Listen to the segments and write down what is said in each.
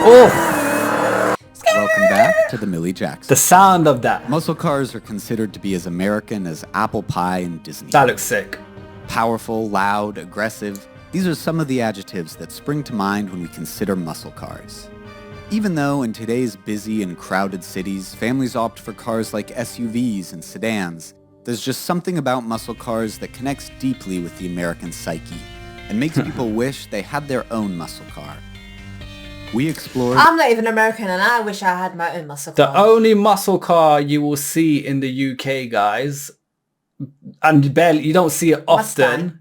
Oh, Welcome back to the Millie Jackson. the sound of that. Muscle cars are considered to be as American as apple pie and Disney. That looks sick. Powerful, loud, aggressive. These are some of the adjectives that spring to mind when we consider muscle cars. Even though in today's busy and crowded cities, families opt for cars like SUVs and sedans, there's just something about muscle cars that connects deeply with the American psyche and makes people wish they had their own muscle car. We explored... I'm not even American and I wish I had my own muscle car. The only muscle car you will see in the UK, guys, and you don't see it often, Mustang.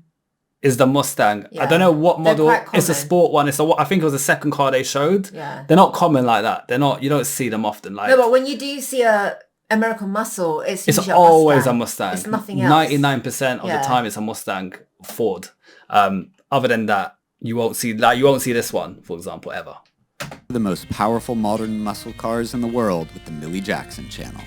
is the Mustang. Yeah. I don't know what model. They're quite It's a common. sport one. I think it was the second car they showed. Yeah. They're not common like that. They're not. You don't see them often. Like No, but when you do see a American muscle, it's it's usually always a Mustang. It's nothing else. 99% of Yeah. the time, it's a Mustang Ford. Other than that, you won't see this one, for example, ever. the most powerful modern muscle cars in the world with the Millie Jackson channel.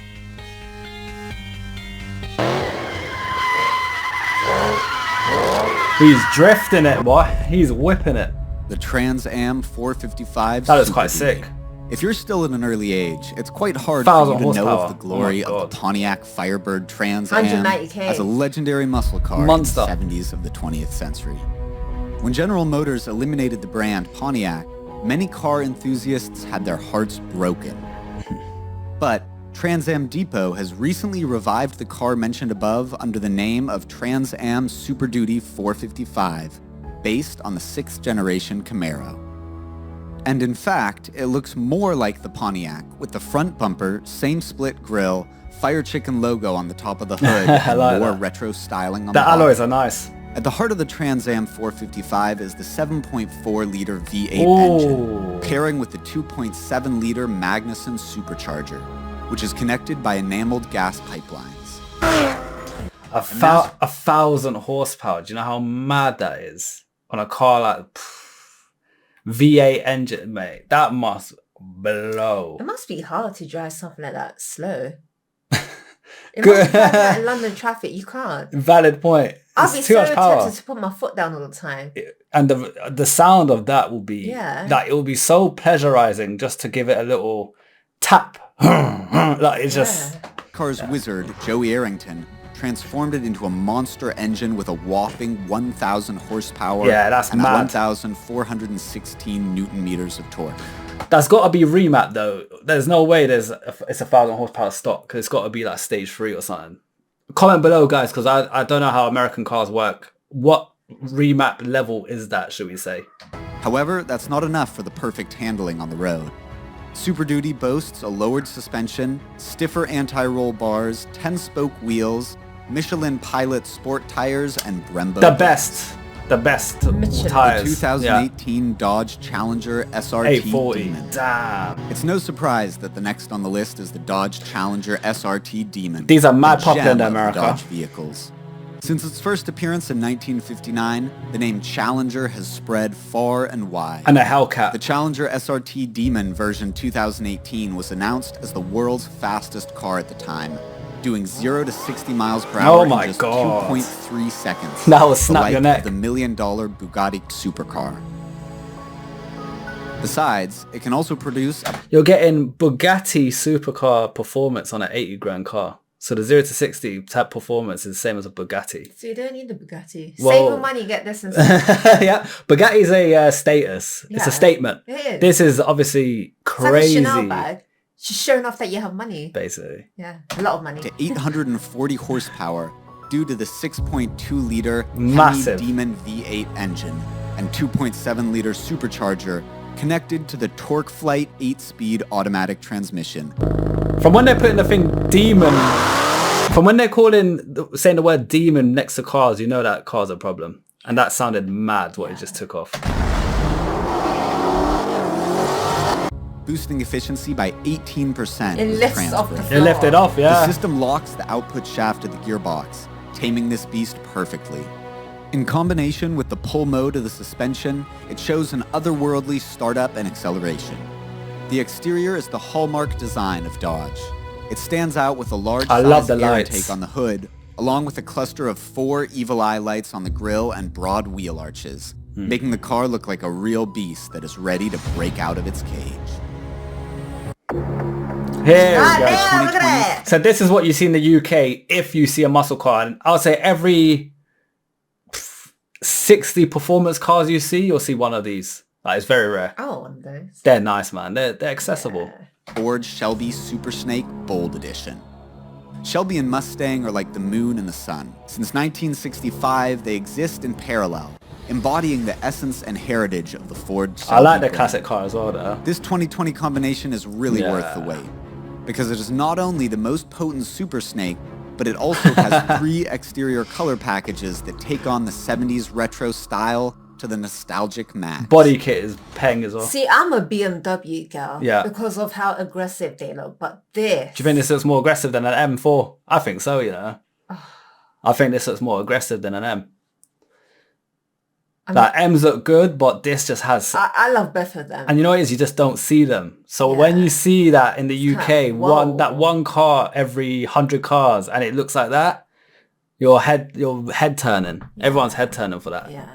He's drifting it, boy. He's whipping it. The Trans Am 455. That is quite Superduty. sick. If you're still at an early age, it's quite hard 1,000 for you to know horsepower. of the glory Oh my of the God. Pontiac Firebird Trans Am 190K. as a legendary muscle car Monster. in the 70s of the 20th century. When General Motors eliminated the brand Pontiac, many car enthusiasts had their hearts broken. But Trans Am Depot has recently revived the car mentioned above under the name of Trans Am Superduty 455, based on the 6th generation Camaro. And in fact, it looks more like the Pontiac, with the front bumper, same split grille, Fire Chicken logo on the top of the hood, and like more that. retro styling on The the bottom. alloys are nice. At the heart of the Trans Am 455 is the 7.4-liter V8 Ooh. engine, pairing with the 2.7-liter Magnuson supercharger, which is connected by enameled gas pipelines. A 1,000 horsepower. Do you know how mad that is? On a car like V8 engine, mate. That must blow. It must be hard to drive something like that slow. It must be hard that in London traffic. You can't. Valid point. I'll be It's too so much power. tempted to put my foot down all the time. And the sound of that will be that it will be so pleasurizing just to give it a little tap. Like it's just Car's wizard, Joey Arrington, transformed it into a monster engine with a whopping 1,000 horsepower Yeah, that's and mad. 1,416 newton meters of torque. that's got to be remap though. There's no way it's 1,000 horsepower stock because it's got to be like stage 3 or something. Comment below, guys, because I don't know how American cars work. What remap level is that, should we say? However, that's not enough for the perfect handling on the road. Super Duty boasts a lowered suspension, stiffer anti-roll bars, 10-spoke wheels, Michelin Pilot sport tires, and Brembo The brakes. best Michelin. tires. 2018 Dodge Challenger SRT 840. Demon. Damn. It's no surprise that the next on the list is the Dodge Challenger SRT Demon. These are mad the popular in gem of the America. Dodge vehicles. Since its first appearance in 1959, the name Challenger has spread far and wide. And a The Hellcat. Challenger SRT Demon version 2018 was announced as the world's fastest car at the time, doing 0 to 60 miles per hour Oh my in just God. 2.3 seconds. That will the snap like your neck. of the $1 million Bugatti supercar. Besides, it can also produce You're getting Bugatti supercar performance on an 80 grand car. So the 0 to 60 type performance is the same as a Bugatti. So you don't need the Bugatti. Whoa. Save your money, get this instead. Yeah, Bugatti is a status. It's Yeah, a statement. it is. This is obviously It's like a crazy, Chanel bag. Just showing off that you have money. basically. Yeah, a lot of money. to 840 horsepower due to the 6.2-liter Massive. Demon V8 engine and 2.7-liter supercharger connected to the Torque Flight 8-speed automatic transmission. From when they're putting the thing demon, from when they're saying the word demon next to cars, you know that car's a problem. And that sounded mad what it just took off. Boosting efficiency by 18%. It with lifts trans off the brake. It lifted off, The yeah. system locks the output shaft of the gearbox, taming this beast perfectly. In combination with the pull mode of the suspension, it shows an otherworldly startup and acceleration. The exterior is the hallmark design of Dodge. It stands out with a large I love size the air lights. intake on the hood, along with a cluster of 4 evil eye lights on the grille and broad wheel arches. making the car look like a real beast that is ready to break out of its cage. Here we go. Damn, look at that. So this is what you see in the UK if you see a muscle car. And I'll say every 60 performance cars you see, you'll see one of these. Like, it's very rare. Oh, one of those. They're nice, man. They're accessible. Yeah. Ford Shelby Super Snake Bold Edition. Shelby and Mustang are like the moon and the sun. Since 1965, they exist in parallel, embodying the essence and heritage of the Ford Shelby I like the brand. classic car as well, though. This 2020 combination is really worth the wait, because it is not only the most potent Super Snake, but it also has 3 exterior color packages that take on the 70s retro style to the nostalgic max. Body kit is peng as well. See, I'm a BMW girl. Yeah. Because of how aggressive they look. But this. Do you think this looks more aggressive than an M4? I think so, you know. I think this looks more aggressive than an M. Like, M's look good, but this just has... I love both of them. And you know what it is? You just don't see them. So when you see that in the UK, one car every 100 cars, and it looks like that, your head turning. Everyone's head turning for that. Yeah.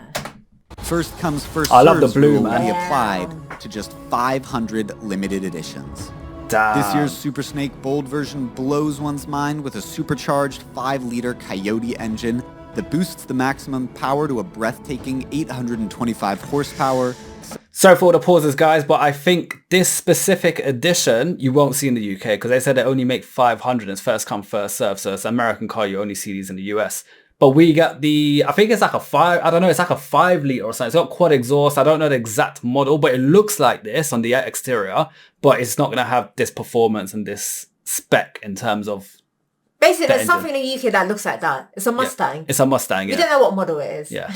First comes first I love the serves blue, rule man. will be applied to just 500 limited editions. Damn. This year's Super Snake Bold version blows one's mind with a supercharged 5-liter Coyote engine that boosts the maximum power to a breathtaking 825 horsepower. Sorry for all the pauses, guys, but I think this specific edition you won't see in the UK because they said they only make 500 and it's first come, first serve. So it's an American car, you only see these in the US. But we got I think it's like it's like a 5-liter or something. It's got quad exhaust. I don't know the exact model, but it looks like this on the exterior, but it's not going to have this performance and this spec in terms of... Basically, there's something in the UK that looks like that. It's a Mustang. Yeah. It's a Mustang, We don't know what model it is. Yeah.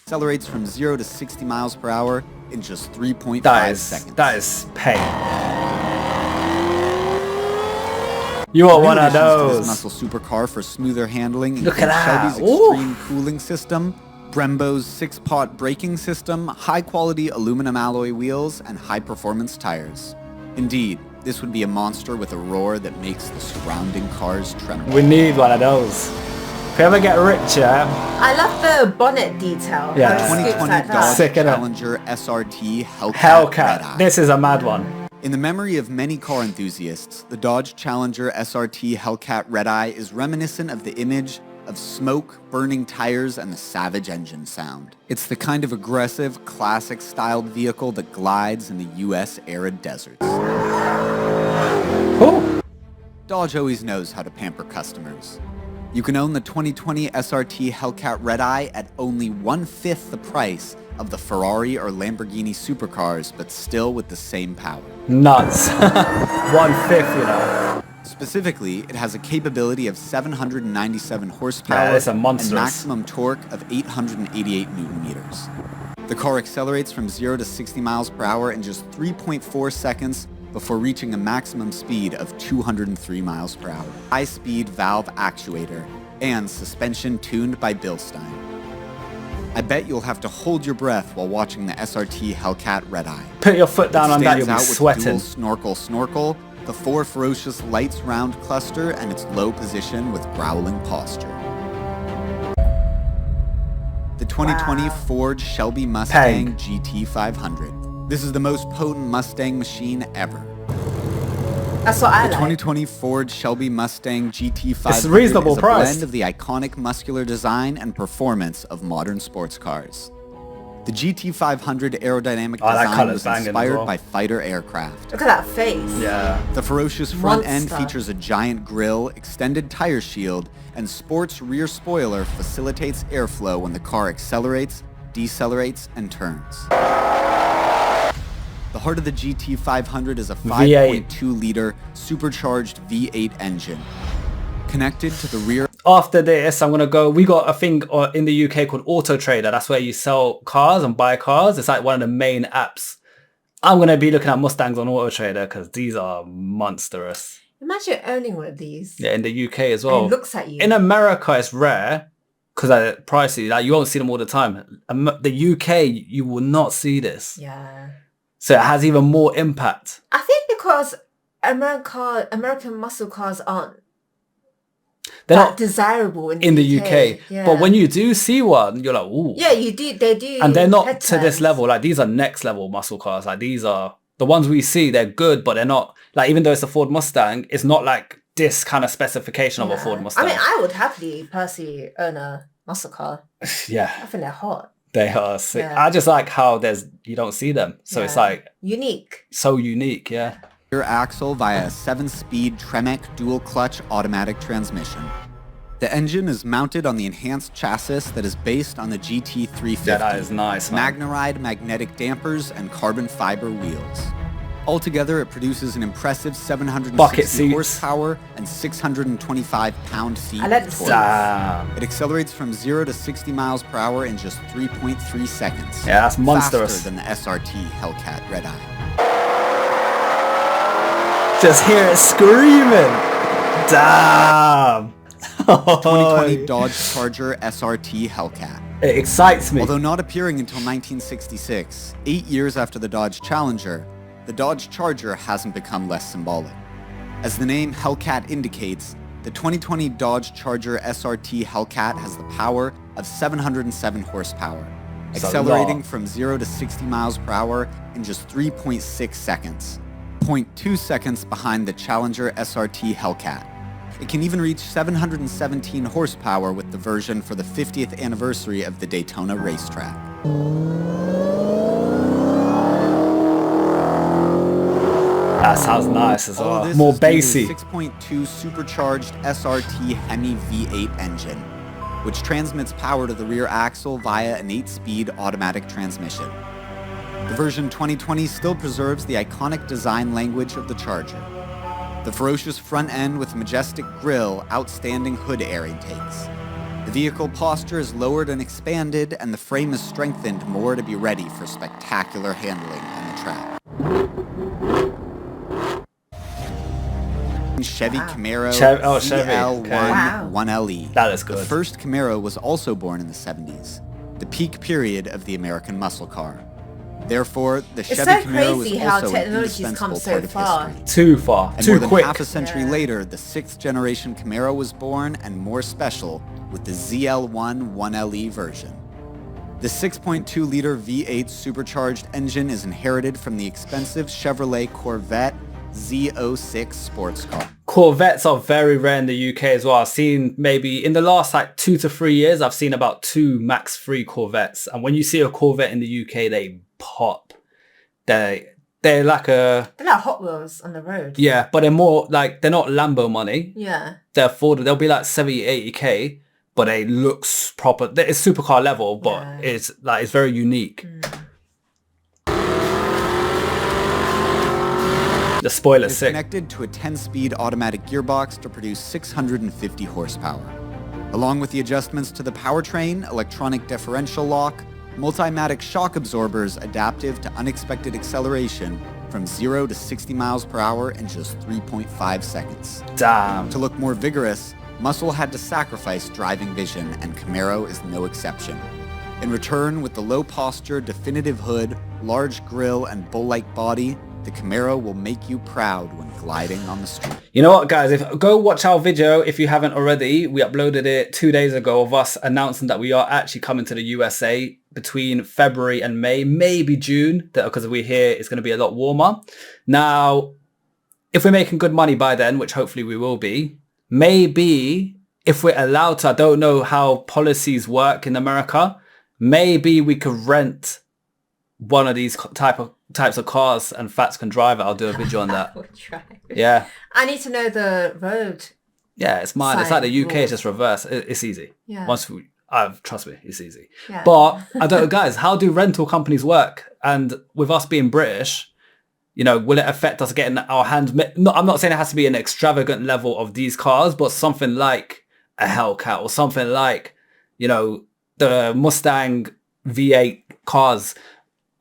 Accelerates from 0 to 60 miles per hour in just 3.5 seconds. That is pain. You want one of those. This muscle supercar for smoother handling. Look at that. Shelby's extreme cooling system, Brembo's 6-pot braking system, high-quality aluminum alloy wheels, and high-performance tires. Indeed, this would be a monster with a roar that makes the surrounding cars tremble. We need one of those. If we ever get richer... I love the bonnet detail. Yeah. 2020 Like Dodge Sick, innit? Challenger SRT Hellcat. Hellcat. This is a mad one. In the memory of many car enthusiasts, the Dodge Challenger SRT Hellcat Red Eye is reminiscent of the image of smoke, burning tires, and the savage engine sound. It's the kind of aggressive, classic-styled vehicle that glides in the US arid deserts. Cool. Dodge always knows how to pamper customers. You can own the 2020 SRT Hellcat Red Eye at only 1/5 the price of the Ferrari or Lamborghini supercars, but still with the same power. Nuts. 1/5, you know. Specifically, it has a capability of 797 horsepower Yeah, it's a and monstrous. maximum torque of 888 Newton meters. The car accelerates from 0 to 60 miles per hour in just 3.4 seconds before reaching a maximum speed of 203 miles per hour. High-speed valve actuator and suspension tuned by Bilstein. I bet you'll have to hold your breath while watching the SRT Hellcat Red Eye. Put your foot down on that, you'll be Stands out with sweating. dual snorkel, the 4 ferocious lights round cluster, and its low position with growling posture. The 2020 Ford Shelby Mustang GT500. This is the most potent Mustang machine ever. That's what I The like. 2020 Ford Shelby Mustang GT500 It's a reasonable is a price. blend of the iconic muscular design and performance of modern sports cars. The GT500 aerodynamic that design colour's was banging as inspired well. by fighter aircraft. Look at that face. Yeah. The ferocious front end Monster. features a giant grille, extended tire shield, and sports rear spoiler facilitates airflow when the car accelerates, decelerates, and turns. The heart of the GT500 is a 5.2-liter supercharged V8 engine. Connected to the rear... After this, I'm going to go... We got a thing in the UK called Auto Trader. That's where you sell cars and buy cars. It's like one of the main apps. I'm going to be looking at Mustangs on Auto Trader because these are monstrous. Imagine owning one of these. Yeah, in the UK as well. And it looks at you. In America, it's rare because they're pricey. Like, you won't see them all the time. The UK, you will not see this. Yeah. So it has even more impact. I think because American muscle cars aren't... they're that not desirable in the UK. Yeah. But when you do see one, you're like, ooh. Yeah, you do. They do. And they're not head to this turns. level. Like these are next level muscle cars. Like these are the ones we see. They're good, but they're not like, even though it's a Ford Mustang, it's not like this kind of specification of a Ford Mustang. I mean, I would happily personally own a muscle car. Yeah, I think they're hot. they are sick. Yeah. I just like how you don't see them. So it's like unique. so unique. Yeah. Rear axle via a 7-speed Tremec dual-clutch automatic transmission. The engine is mounted on the enhanced chassis that is based on the GT350. Yeah, that is nice, man. Magnaride magnetic dampers and carbon fiber wheels. Altogether, it produces an impressive 760 horsepower and 625 pound-feet I like the of seats. torque. Damn. It accelerates from 0 to 60 miles per hour in just 3.3 seconds. Yeah, that's monstrous. Faster than the SRT Hellcat Red Eye. Just hear it screaming. Damn. 2020 Dodge Charger SRT Hellcat. It excites me. Although not appearing until 1966, 8 years after the Dodge Challenger, the Dodge Charger hasn't become less symbolic. As the name Hellcat indicates, the 2020 Dodge Charger SRT Hellcat has the power of 707 horsepower, accelerating from 0 to 60 miles per hour in just 3.6 seconds, 0.2 seconds behind the Challenger SRT Hellcat. It can even reach 717 horsepower with the version for the 50th anniversary of the Daytona racetrack. That sounds nice as All of well. this More is due to bassy. the 6.2 supercharged SRT Hemi V8 engine, which transmits power to the rear axle via an 8-speed automatic transmission. The version 2020 still preserves the iconic design language of the Charger. The ferocious front end with majestic grille, outstanding hood air intakes. The vehicle posture is lowered and expanded, and the frame is strengthened more to be ready for spectacular handling on the track. Chevy Camaro Chevy, ZL1 okay. Wow. 1LE. That is good. The first Camaro was also born in the 70s, the peak period of the American muscle car. Therefore, the Chevy so Camaro was crazy how also an technology's indispensable come so part of far. history. Too far. And Too more than quick. half a century later, the 6th generation Camaro was born, and more special, with the ZL1 1LE version. The 6.2-liter V8 supercharged engine is inherited from the expensive Chevrolet Corvette Z06 sports car. Corvettes are very rare in the UK as well. I've seen maybe in the last like 2 to 3 years, I've seen about 2 max 3 Corvettes. And when you see a Corvette in the UK, they pop. They're like They're like Hot Wheels on the road. yeah, but they're more like, they're not Lambo money. Yeah. They're affordable. They'll be like 70, 80k, but they looks proper. It's supercar level, but it's very unique. The spoiler's It's sick. connected to a 10-speed automatic gearbox to produce 650 horsepower. Along with the adjustments to the powertrain, electronic differential lock, multimatic shock absorbers adaptive to unexpected acceleration from 0 to 60 miles per hour in just 3.5 seconds. Damn. To look more vigorous, Muscle had to sacrifice driving vision, and Camaro is no exception. In return, with the low posture, definitive hood, large grille, and bull-like body, the Camaro will make you proud when gliding on the street. You know what, guys? Go watch our video if you haven't already. We uploaded it 2 days ago of us announcing that we are actually coming to the USA between February and May, maybe June, because we hear it's going to be a lot warmer. Now, if we're making good money by then, which hopefully we will be, maybe if we're allowed to, I don't know how policies work in America, maybe we could rent one of these types of cars and Fats can drive it. I'll do a video on that. We'll try. Yeah. I need to know the road. Yeah, it's mine. It's like the UK, rules. it's just reverse. It's easy. Yeah. Trust me, it's easy. Yeah. But I don't know, guys, how do rental companies work? And with us being British, you know, will it affect us getting our hands? No, I'm not saying it has to be an extravagant level of these cars, but something like a Hellcat or something like, you know, the Mustang V8 cars.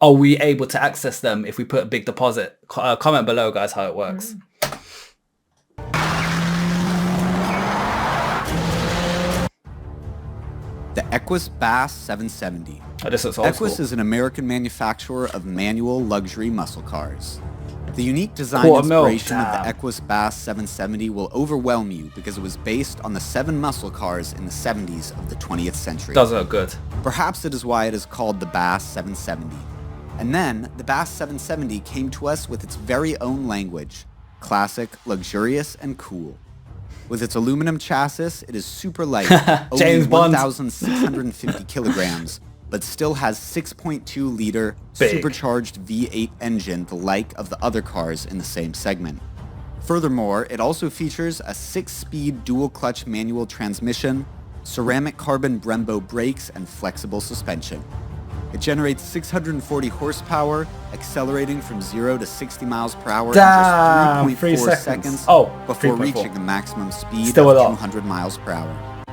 Are we able to access them if we put a big deposit? Comment below, guys, how it works. The Equus Bass 770. Oh, this looks old Equus school. is an American manufacturer of manual luxury muscle cars. The unique design Quarter mil, inspiration of damn. the Equus Bass 770 will overwhelm you because it was based on the 7 muscle cars in the 70s of the 20th century. Does look good. Perhaps it is why it is called the Bass 770. And then, the Bass 770 came to us with its very own language. Classic, luxurious, and cool. With its aluminum chassis, it is super light, only James Bond. 1,650 kilograms, but still has 6.2-liter Big. supercharged V8 engine, the like of the other cars in the same segment. Furthermore, it also features a 6-speed dual-clutch manual transmission, ceramic carbon Brembo brakes, and flexible suspension. It generates 640 horsepower, accelerating from 0 to 60 miles per hour Damn, in just 3 3.4 seconds. before 3.4. reaching a maximum speed Still a of lot. 200 miles per hour.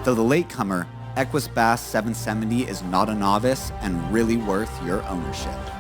Though the latecomer, Equus Bass 770 is not a novice and really worth your ownership.